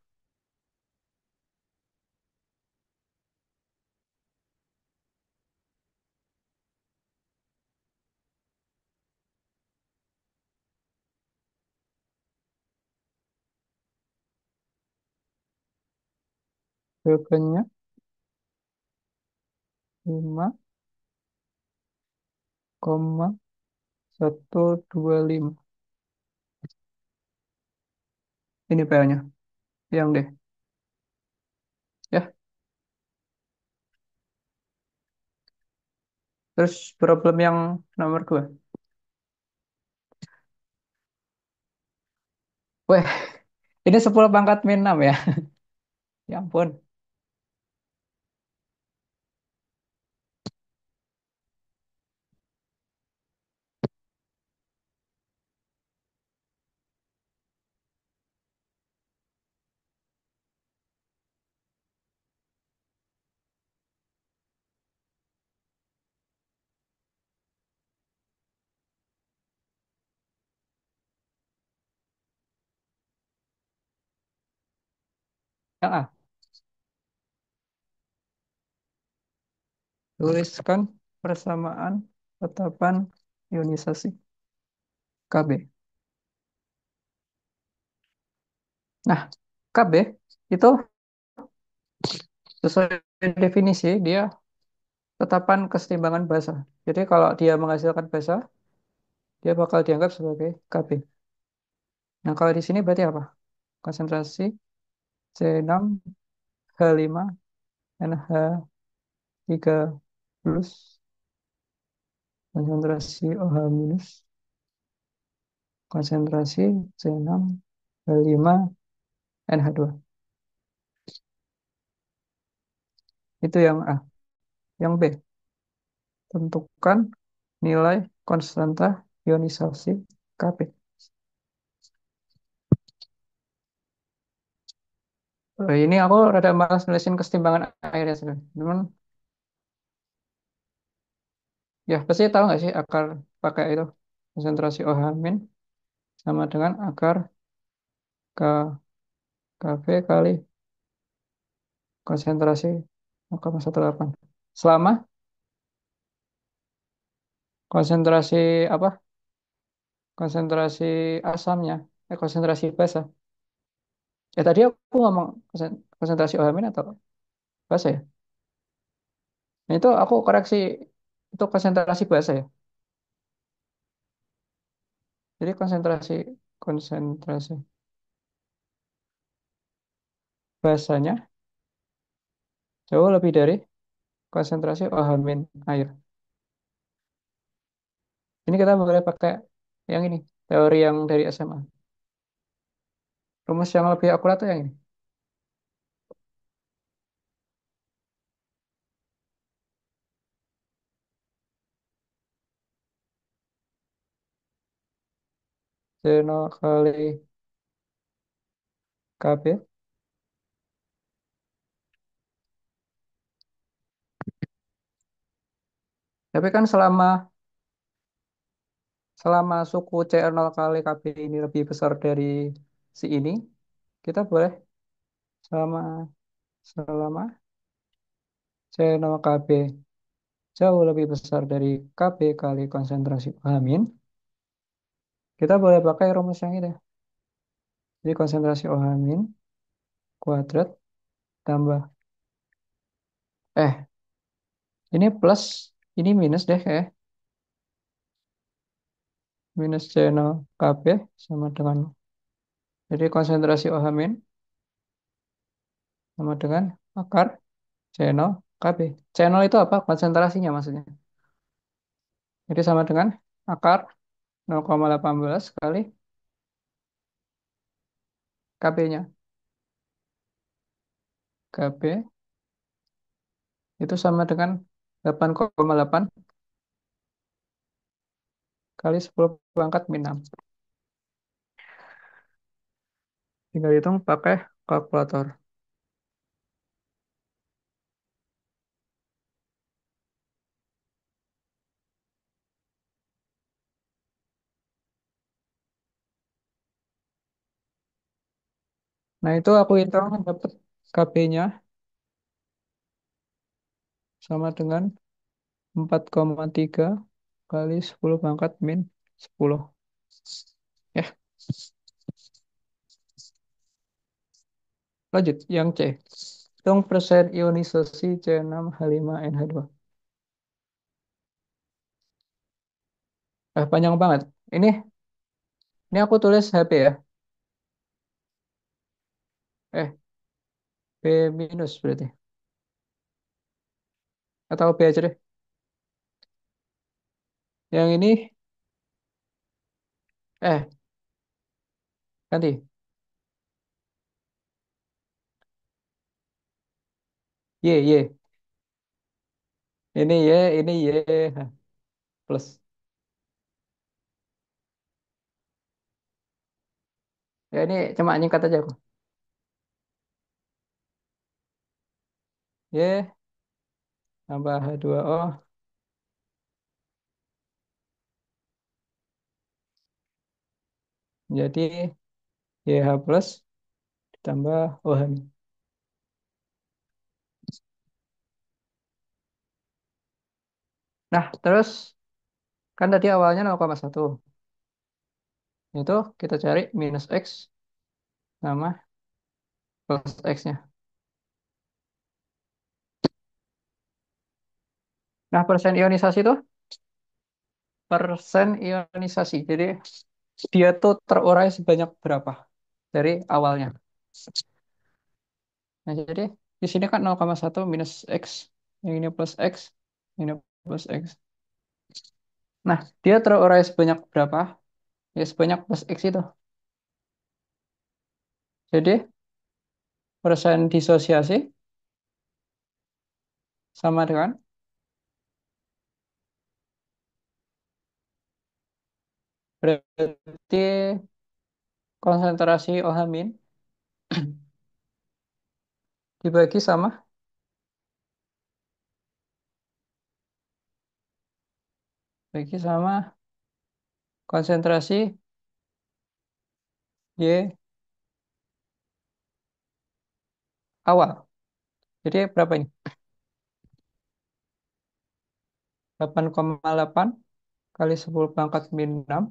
Jawabannya 5,125. Ini PL-nya. Yang deh. Ya. Terus problem yang nomor 2. Weh, ini 10 pangkat min 6 ya. Ya ampun. Yang A. Tuliskan persamaan tetapan ionisasi Kb. Nah, Kb itu sesuai definisi dia tetapan kesetimbangan basa. Jadi kalau dia menghasilkan basa, dia bakal dianggap sebagai Kb. Nah, kalau di sini berarti apa? Konsentrasi C6H5NH3 plus konsentrasi OH minus konsentrasi C6H5NH2. Itu yang A. Yang B, tentukan nilai konstanta ionisasi Kp. Ini aku rada malas nulisin kesetimbangan airnya sebenarnya. Cuman ya pasti tahu nggak sih akar pakai itu konsentrasi OH min sama dengan akar K Kv kali konsentrasi 0,18. Selama konsentrasi apa? Konsentrasi asamnya, konsentrasi basa. Tadi aku ngomong konsentrasi OH min atau basa ya? Nah, itu aku koreksi itu konsentrasi basa ya. Jadi konsentrasi konsentrasi basanya jauh lebih dari konsentrasi OH min air. Ini kita boleh pakai yang ini, teori yang dari SMA. Rumus yang lebih akurat tuh yang ini. C0 kali KB. Tapi kan selama selama suku C0 kali KB ini lebih besar dari si ini, kita boleh selama selama C0 KB jauh lebih besar dari KB kali konsentrasi OH-, kita boleh pakai rumus yang itu. Jadi konsentrasi OH- kuadrat tambah, ini plus, ini minus deh kayak, minus C0 KB sama dengan, jadi konsentrasi OH- sama dengan akar C0 KB. C0 itu apa? Konsentrasinya maksudnya. Jadi sama dengan akar 0,18 kali KB-nya. KB itu sama dengan 8,8 kali 10 pangkat min 6. Tinggal hitung pakai kalkulator. Nah, itu aku hitung dapat KB-nya sama dengan 4,3 kali 10 pangkat min 10. Ya, lanjut. Yang C. Hitung persen ionisasi C6H5NH2. Panjang banget. Ini aku tulis HP ya. Eh, B minus berarti. Atau B aja deh. Yang ini, eh, ganti. Y, Y. Ini Y, ini Y. Hah, plus. Ya, ini cuma nyingkat aja aku. Y tambah H2O. Jadi YH plus ditambah OH. Nah, terus kan tadi awalnya 0,1. Itu kita cari minus X sama plus X-nya. Nah, persen ionisasi itu persen ionisasi. Jadi dia tuh terurai sebanyak berapa dari awalnya. Nah, jadi di sini kan 0,1 minus X. Yang ini plus X. Ini plus X. Nah, dia terurai sebanyak berapa? Ya, sebanyak plus X itu. Jadi persen disosiasi sama dengan, berarti konsentrasi OH min dibagi sama, bagi sama konsentrasi Y awal. Jadi berapa ini? 8,8 kali 10 pangkat min 6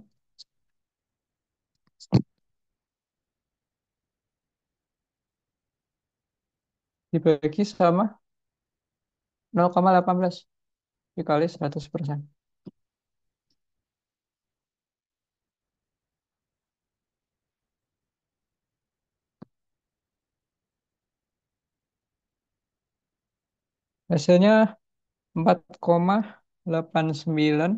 dibagi sama 0,18 dikali 100%. Hasilnya 4,89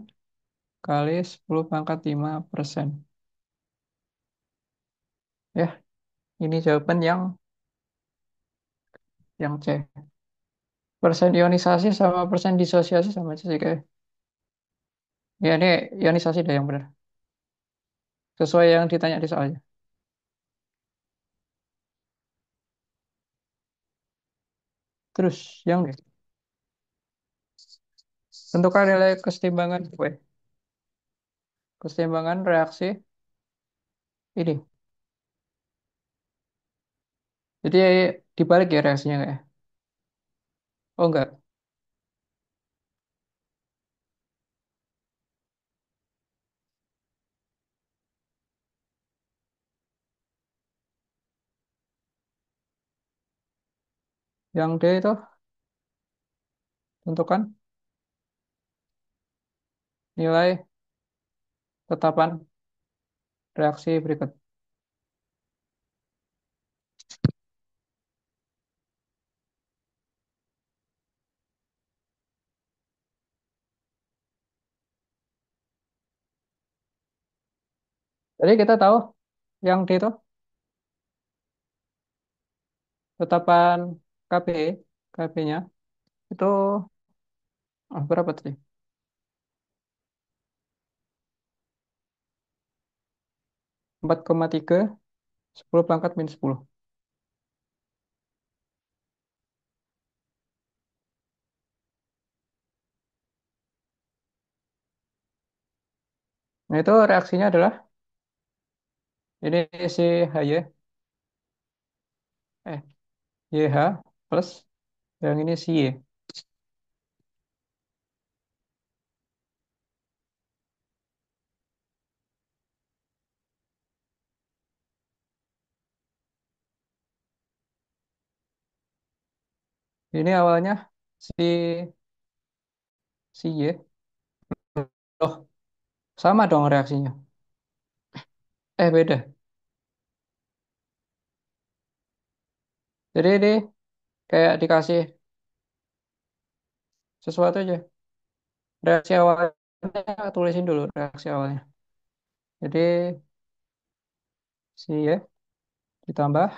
kali 10 pangkat 5%. Ya, ini jawaban yang C. Persen ionisasi sama persen disosiasi sama aja sih kayak. Ya, ini ionisasi deh yang benar. Sesuai yang ditanya di soalnya. Terus, yang deh. Tentukan nilai kesetimbangan reaksi ini. Jadi dibalik ya reaksinya kayak. Oh enggak. Yang D itu tentukan nilai tetapan reaksi berikut. Jadi kita tahu yang D itu tetapan KB, KB-nya itu berapa tadi? 4,3 10 pangkat minus 10. Nah, itu reaksinya adalah ini si HY, eh, YH plus yang ini si Y. Ini awalnya si si Y. Oh, sama dong reaksinya. Beda. Jadi ini kayak dikasih sesuatu aja. Reaksi awalnya tulisin dulu reaksi awalnya. Jadi si Y ditambah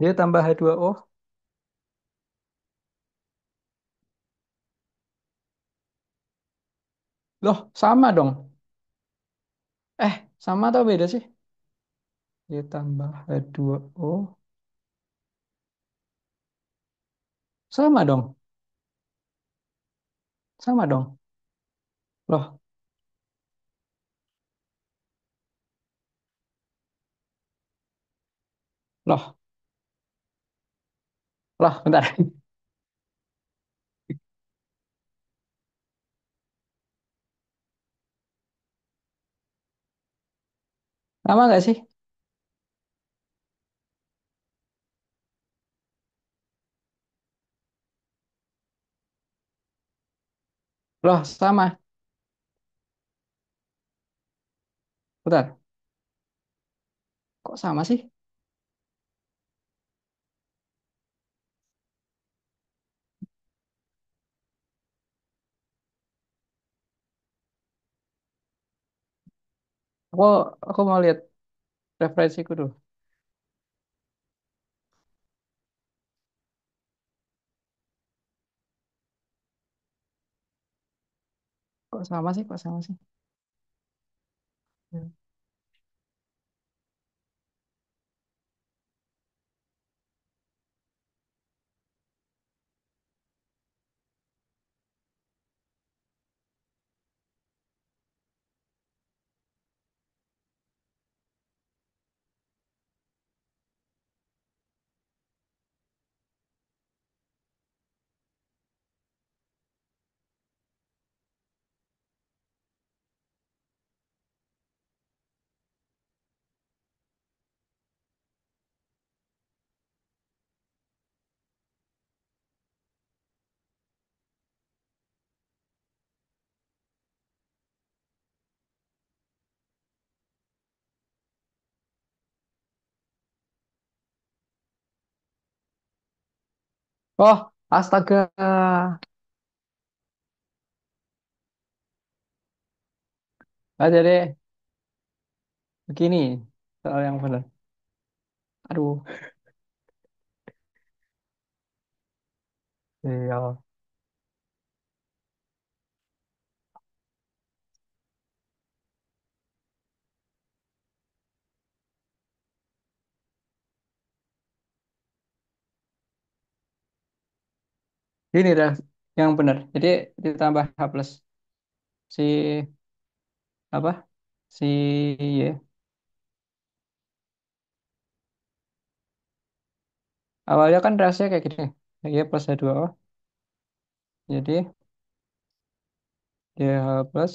dia tambah H2O. Loh, sama dong. Sama atau beda sih? Dia tambah H2O. Sama dong. Sama dong. Loh, loh, loh, bentar. Sama nggak sih? Loh, sama. Bentar. Kok sama sih? Aku aku mau lihat referensiku dulu. Kok sama sih? Kok sama sih? Hmm. Oh, astaga. Jadi begini soal yang benar. Aduh, iya. Ini dah yang benar. Jadi ditambah H plus si apa? Si Y. Awalnya kan reaksinya kayak gini. Y plus H2O. Jadi YH plus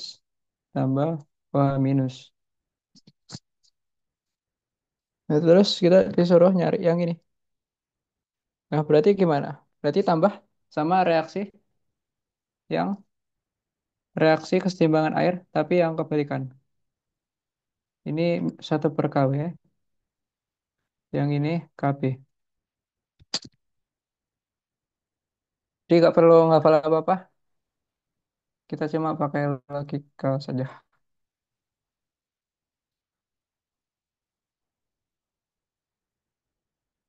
tambah OH minus. Nah, terus kita disuruh nyari yang ini. Nah, berarti gimana? Berarti tambah sama reaksi kesetimbangan air, tapi yang kebalikan. Ini 1/Kw, yang ini Kb. Jadi nggak perlu ngafal apa-apa, kita cuma pakai logika saja.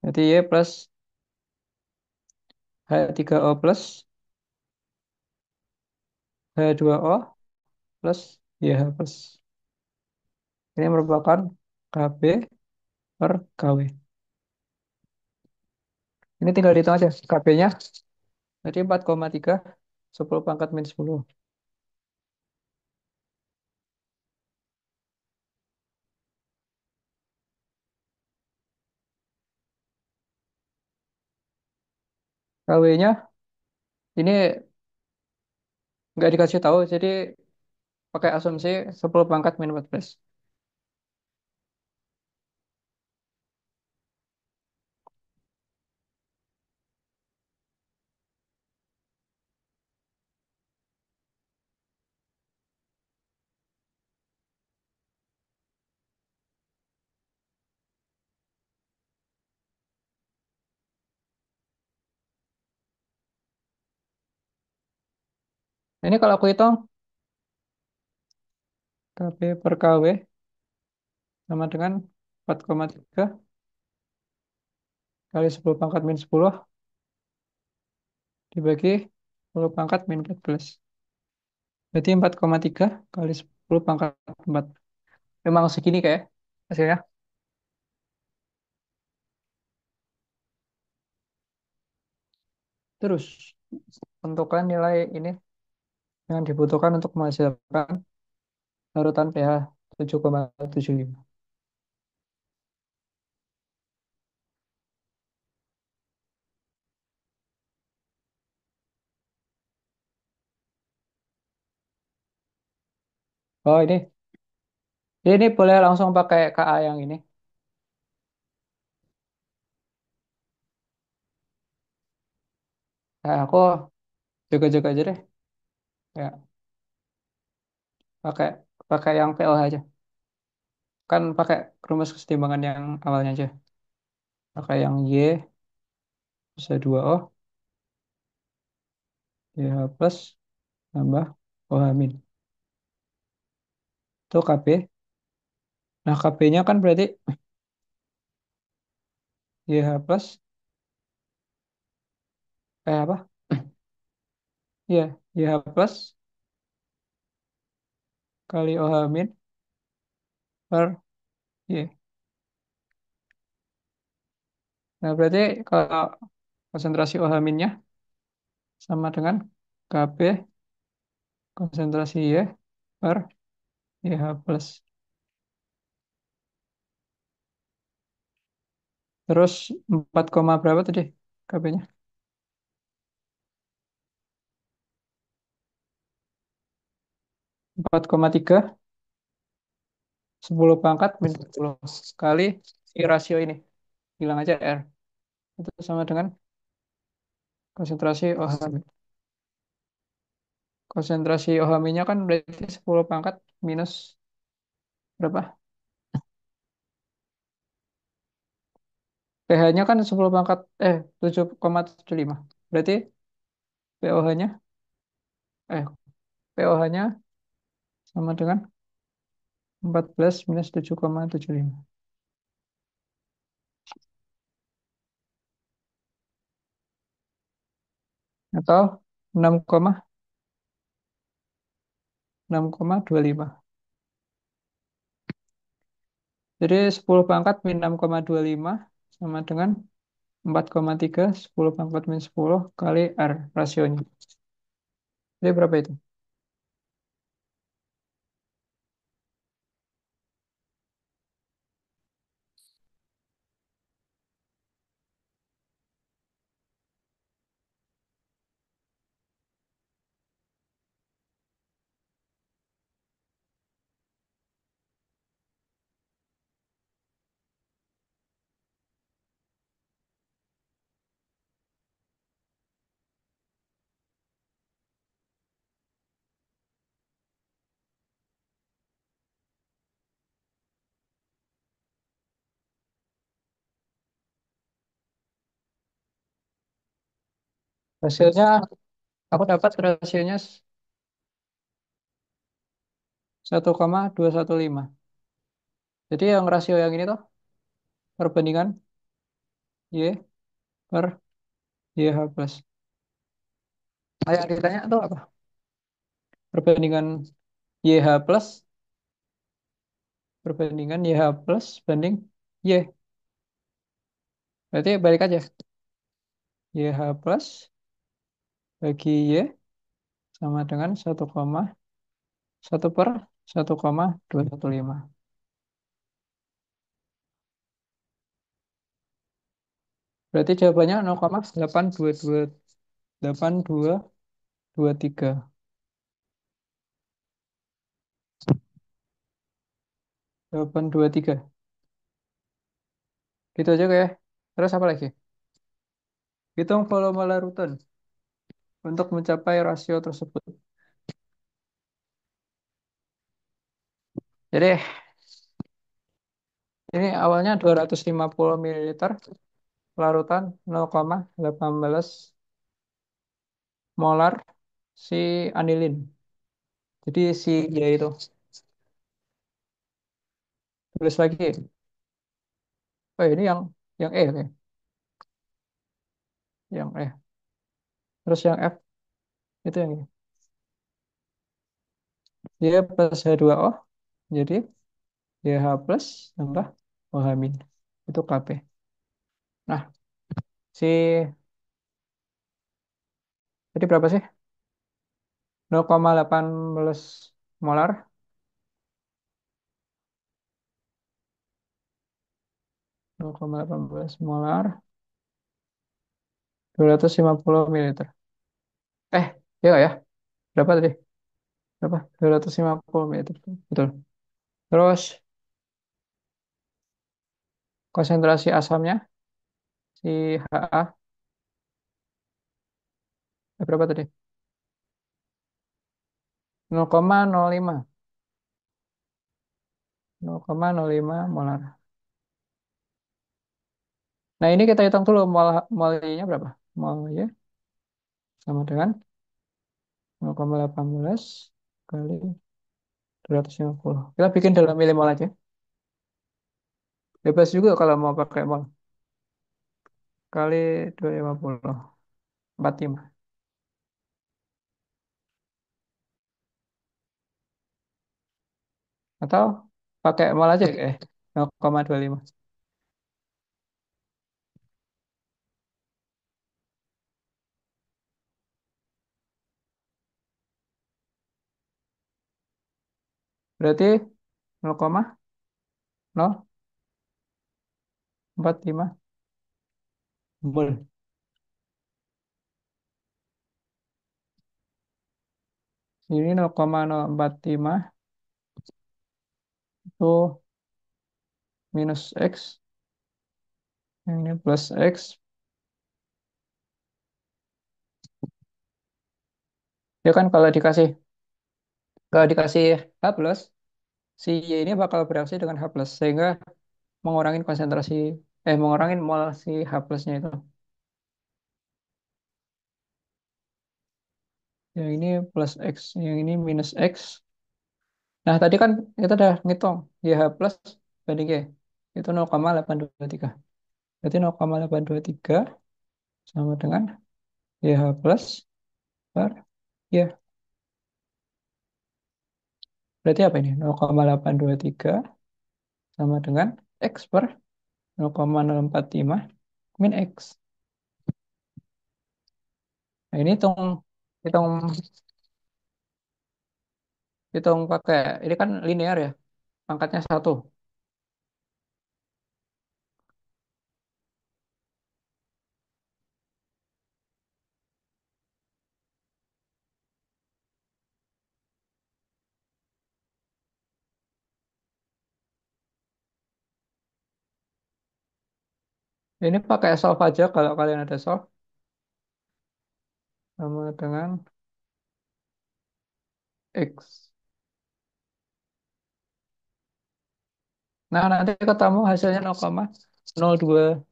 Jadi Y plus H3O plus H2O plus YH plus. Ini merupakan Kb/Kw. Ini tinggal dihitung aja. Kb-nya jadi 4,3 10 pangkat min 10. Kw-nya ini nggak dikasih tahu, jadi pakai asumsi 10 pangkat min 14. Ini kalau aku hitung, Kb/Kw sama dengan 4,3 kali 10 pangkat min 10 dibagi 10 pangkat min 14. Berarti 4,3 kali 10 pangkat 4. Memang segini kayak hasilnya. Terus tentukan nilai ini yang dibutuhkan untuk menghasilkan larutan pH 7,75. Oh ini boleh langsung pakai Ka yang ini. Nah, aku jaga-jaga aja deh. Ya, pakai pakai yang pH aja. Kan pakai rumus kesetimbangan yang awalnya aja. Pakai yang Y bisa 2O, YH plus tambah OH min. Itu Kb. Nah, Kb-nya kan berarti YH plus, apa? Iya, YH plus kali OH min per Y. Nah, berarti kalau konsentrasi OH minnya sama dengan Kb konsentrasi Y per YH plus. Terus 4, berapa tadi Kb-nya? 4,3 10 pangkat min 10 kali I rasio ini. Bilang aja R. Itu sama dengan konsentrasi OH min. Konsentrasi OH minnya kan berarti 10 pangkat minus berapa? pH-nya kan 10 pangkat 7,75. Berarti pOH-nya, eh, pOH-nya sama dengan 14 minus 7,75. Atau 6,6,25. Jadi 10 pangkat min 6,25 sama dengan 4,3 10 pangkat min 10 kali R rasionya. Jadi berapa itu? Hasilnya aku dapat rasionya 1,215. Jadi yang rasio yang ini tuh perbandingan Y per YH plus. Nah, yang ditanya tuh apa? Perbandingan YH plus, perbandingan YH plus banding Y. Berarti balik aja. YH plus bagi Y sama dengan 1,1 per 1,215. Berarti jawabannya 0,82283. 823. Gitu aja kayak. Terus apa lagi? Hitung volume larutan untuk mencapai rasio tersebut. Jadi ini awalnya 250 ml larutan 0,18 molar si anilin. Jadi si Y itu. Tulis lagi. Oh ini yang E, oke. Yang E. Terus yang F itu yang ini. Y plus H2O. Jadi YH plus tambah OH min. Itu Kp. Nah, si tadi berapa sih? 0,18 molar. 0,18 molar. 250 mililiter. Ya nggak ya? Berapa tadi? Berapa? 250 mililiter. Betul. Terus konsentrasi asamnya si HA berapa tadi? 0,05. 0,05 molar. Nah, ini kita hitung dulu mol Y-nya berapa? Mol Y sama dengan 0,18 kali 250. Kita bikin dalam milimol aja. Bebas juga kalau mau pakai mol. Kali 250. 45. Atau pakai mol aja ya? 0,25. Berarti 0,045 mol. Ini 0,045 itu minus X. Yang ini plus X. Ya kan kalau dikasih H plus, si Y ini bakal bereaksi dengan H plus. Sehingga mengurangin mol si H plusnya itu. Yang ini plus X, yang ini minus X. Nah, tadi kan kita udah ngitung YH plus banding Y. Itu 0,823. Berarti 0,823 sama dengan YH plus per Y. Berarti apa ini? 0,823 sama dengan X per 0,045 min X. Nah, ini hitung hitung hitung pakai ini kan linear ya, pangkatnya satu. Ini pakai solve aja kalau kalian ada solve sama dengan X. Nah, nanti ketemu hasilnya 0,0203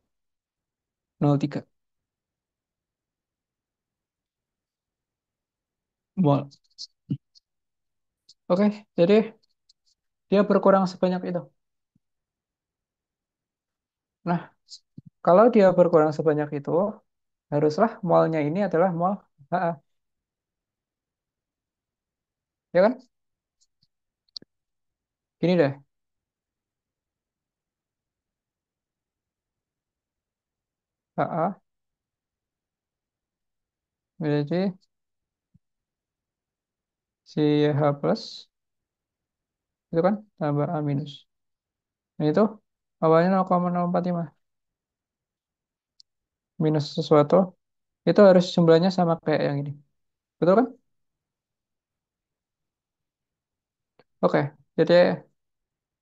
mol. Oke, jadi dia berkurang sebanyak itu. Nah, kalau dia berkurang sebanyak itu, haruslah molnya ini adalah mol HA, ya kan? Gini deh, HA berarti si H plus itu kan tambah A minus. Nah, itu awalnya 0,045 minus sesuatu, itu harus jumlahnya sama kayak yang ini. Betul kan? Oke, jadi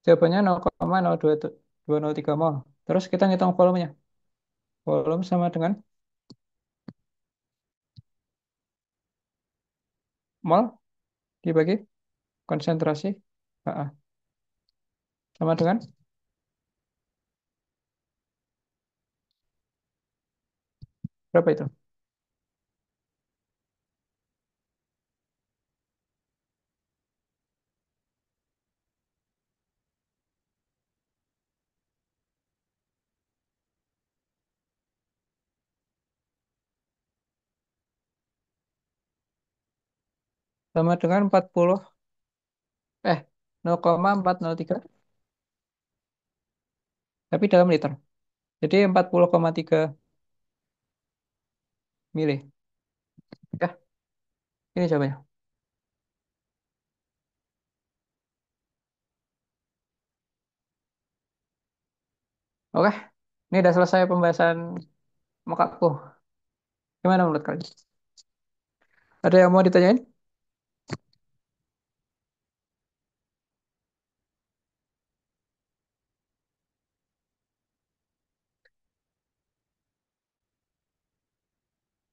jawabannya 0,02203 mol. Terus kita ngitung volumenya. Volume sama dengan mol dibagi konsentrasi HA. Sama dengan berapa itu? Sama dengan 40, 0,403, tapi dalam liter. Jadi 40,3 mili. Ya, ini jawabannya. Oke, ini udah selesai pembahasan mukaku. Gimana menurut kalian? Ada yang mau ditanyain?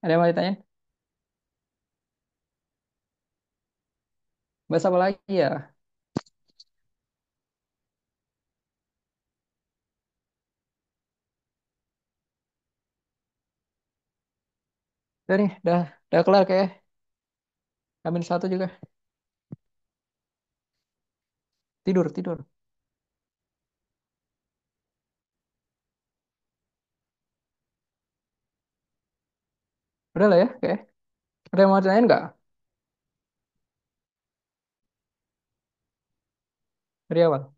Ada yang mau ditanyain? Bahasa apa lagi ya? Udah nih, udah kelar kayak. Amin satu juga. Tidur, tidur. Udah lah ya, kayak. Ada yang mau ditanyain nggak? Dari awal.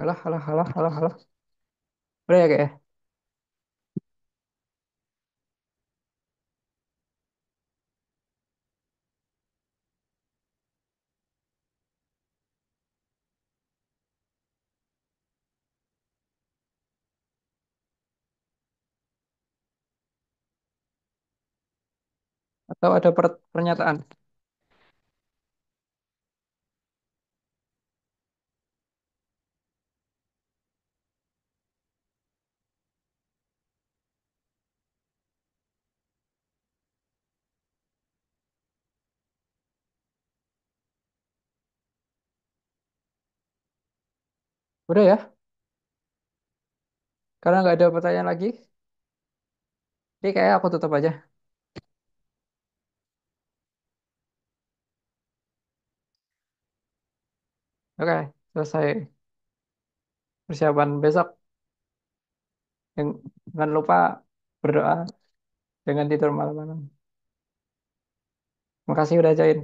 Alah, alah, alah, alah, alah. Udah ya kayak. Atau ada pernyataan? Udah ya, karena nggak ada pertanyaan lagi. Jadi kayak aku tutup aja. Oke, selesai persiapan besok. Jangan lupa berdoa, jangan tidur malam-malam. Makasih udah join.